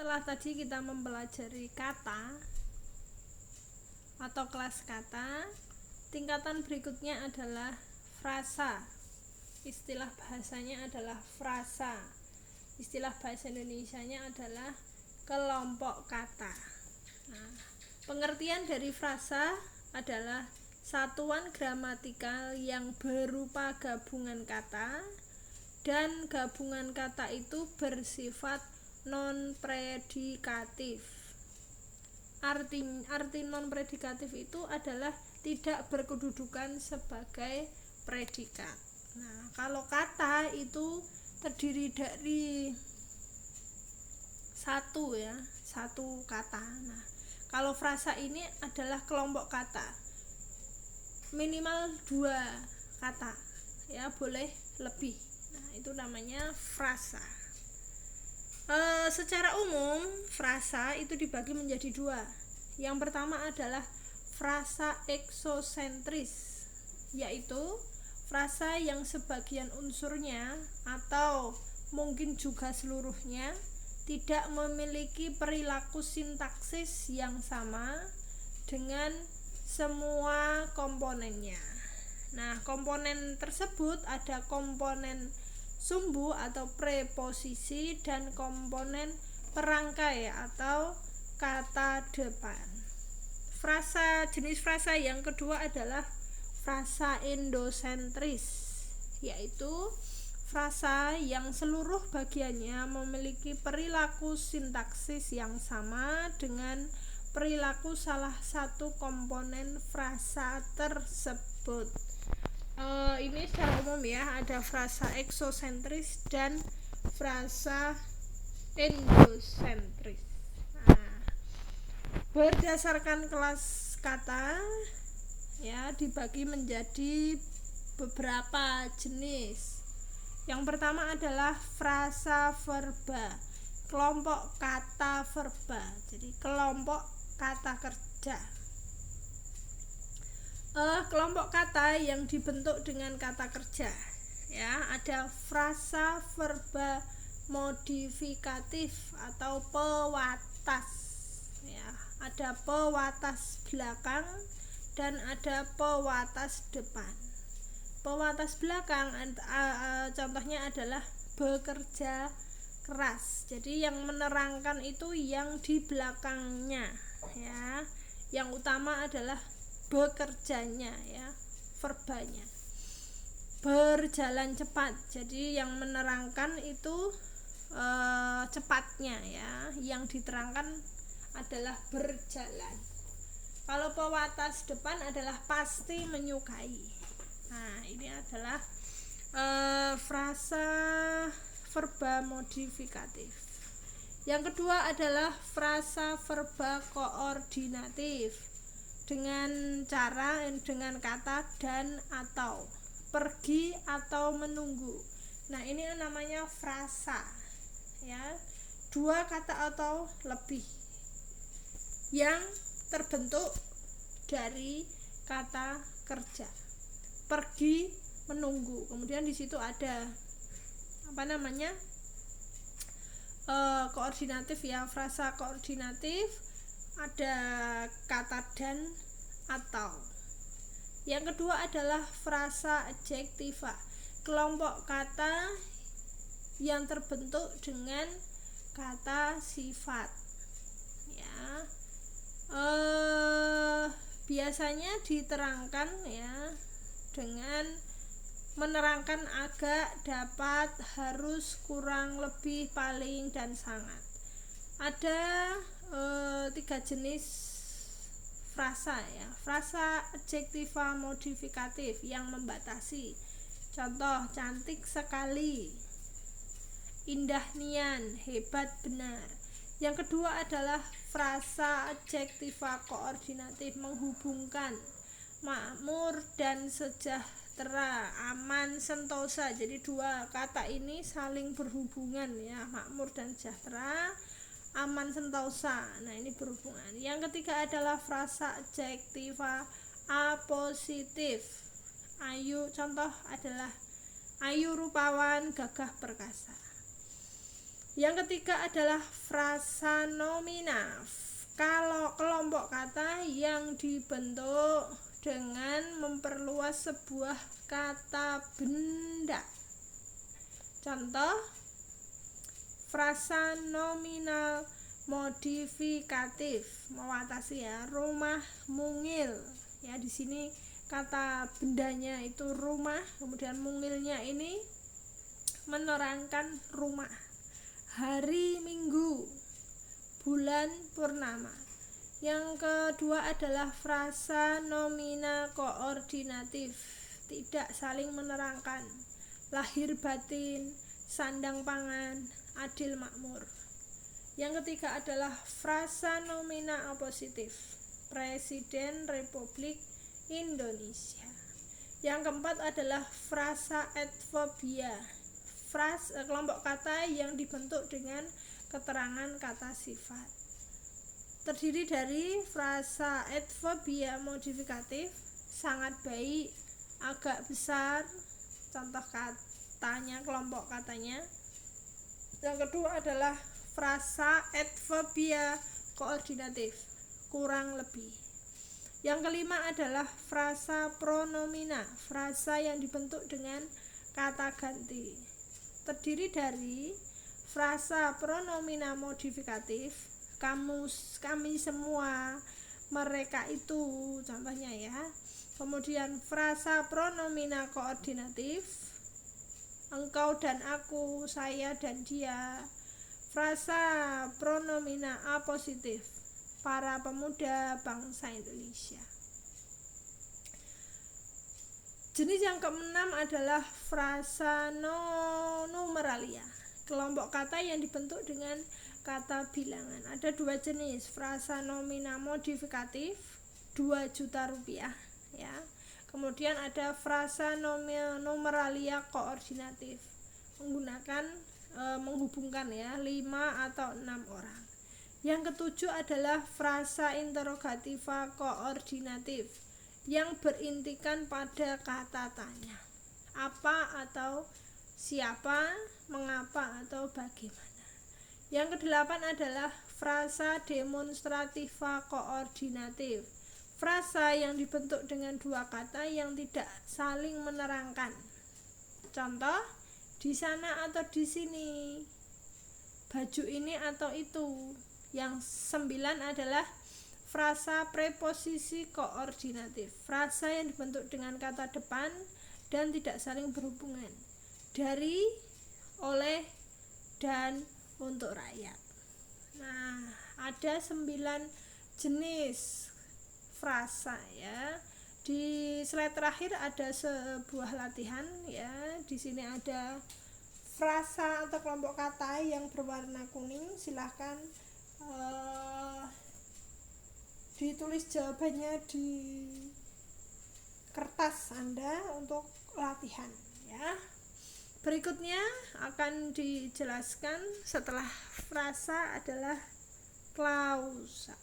setelah tadi kita mempelajari kata atau kelas kata, tingkatan berikutnya adalah frasa. Istilah bahasanya adalah frasa. Istilah bahasa Indonesianya adalah kelompok kata. Nah, pengertian dari frasa adalah satuan gramatikal yang berupa gabungan kata, dan gabungan kata itu bersifat non-predikatif. Arti non-predikatif itu adalah tidak berkedudukan sebagai predikat. Nah, kalau kata itu terdiri dari satu kata. Nah, kalau frasa ini adalah kelompok kata, minimal 2 kata, ya boleh lebih. Nah, itu namanya frasa. Secara umum frasa itu dibagi menjadi 2. Yang pertama adalah frasa eksosentris, yaitu frasa yang sebagian unsurnya atau mungkin juga seluruhnya tidak memiliki perilaku sintaksis yang sama dengan semua komponennya. Nah, komponen tersebut ada komponen sumbu atau preposisi dan komponen perangkai atau kata depan. Jenis frasa yang kedua adalah frasa endosentris, yaitu frasa yang seluruh bagiannya memiliki perilaku sintaksis yang sama dengan perilaku salah satu komponen frasa tersebut. Ini secara umum ya, ada frasa eksosentris dan frasa endosentris. Nah, berdasarkan kelas kata ya dibagi menjadi beberapa jenis. Yang pertama adalah frasa verba, kelompok kata verba. Jadi kelompok kata kerja. Kelompok kata yang dibentuk dengan kata kerja. Ya, ada frasa verba modifikatif atau pewatas. Ya, ada pewatas belakang dan ada pewatas depan. Pewatas belakang contohnya adalah bekerja keras. Jadi yang menerangkan itu yang di belakangnya, ya. Yang utama adalah bekerjanya, ya, verbanya. Berjalan cepat. Jadi yang menerangkan itu cepatnya, ya. Yang diterangkan adalah berjalan. Kalau pewatas depan adalah pasti menyukai. Nah, ini adalah frasa verba modifikatif. Yang kedua adalah frasa verba koordinatif dengan kata dan atau, pergi atau menunggu. Nah, ini namanya frasa, ya, 2 kata atau lebih yang terbentuk dari kata kerja. Pergi, menunggu. Kemudian di situ ada koordinatif, ya, frasa koordinatif, ada kata dan atau. Yang kedua adalah frasa adjektiva, kelompok kata yang terbentuk dengan kata sifat, ya. Biasanya diterangkan, ya, dengan menerangkan agak, dapat, harus, kurang, lebih, paling, dan sangat. Ada 3 jenis frasa, ya. Frasa adjektiva modifikatif yang membatasi. Contoh, cantik sekali, indah nian, hebat benar. Yang kedua adalah frasa adjektiva koordinatif, menghubungkan makmur dan sejahtera, aman, sentosa. Jadi 2 kata ini saling berhubungan, ya, makmur dan sejahtera, aman, sentosa. Nah, ini berhubungan. Yang ketiga adalah frasa adjektiva apositif. Ayu, contoh adalah ayu, rupawan, gagah, perkasa. Yang ketiga adalah frasa nomina. Kalau kelompok kata yang dibentuk dengan memperluas sebuah kata benda. Contoh, frasa nominal modifikatif, mewatasi ya, rumah mungil. Ya, di sini kata bendanya itu rumah, kemudian mungilnya ini menerangkan rumah. Hari Minggu, bulan purnama. Yang kedua adalah frasa nomina koordinatif, tidak saling menerangkan. Lahir batin, sandang pangan, adil makmur. Yang ketiga adalah frasa nomina apositif, Presiden Republik Indonesia. Yang keempat adalah frasa adverbia, kelompok kata yang dibentuk dengan keterangan kata sifat. Terdiri dari frasa adverbia modifikatif, sangat baik, agak besar, contoh katanya, kelompok katanya. Yang kedua adalah frasa adverbia koordinatif, kurang lebih. Yang kelima adalah frasa pronomina, frasa yang dibentuk dengan kata ganti. Terdiri dari frasa pronomina modifikatif, kami semua, mereka itu, contohnya ya. Kemudian frasa pronomina koordinatif, engkau dan aku, saya dan dia. Frasa pronomina apositif, para pemuda bangsa Indonesia. Jenis yang keenam adalah frasa numeralia, kelompok kata yang dibentuk dengan kata bilangan. Ada dua jenis, frasa nomina modifikatif 2 juta rupiah ya. Kemudian ada frasa numeralia koordinatif, menggunakan menghubungkan ya 5 atau 6 orang. Yang ketujuh adalah frasa interrogativa koordinatif, yang berintikan pada kata tanya, apa atau siapa, mengapa atau bagaimana. Yang kedelapan adalah frasa demonstrativa koordinatif, frasa yang dibentuk dengan dua kata yang tidak saling menerangkan. Contoh, di sana atau di sini, baju ini atau itu. Yang 9 adalah frasa preposisi koordinatif, frasa yang dibentuk dengan kata depan dan tidak saling berhubungan. Dari, oleh, dan untuk rakyat. Nah, ada 9 jenis frasa ya. Di slide terakhir ada sebuah latihan ya. Di sini ada frasa atau kelompok kata yang berwarna kuning. Silahkan ditulis jawabannya di kertas Anda untuk latihan ya. Berikutnya akan dijelaskan setelah frasa adalah klausa.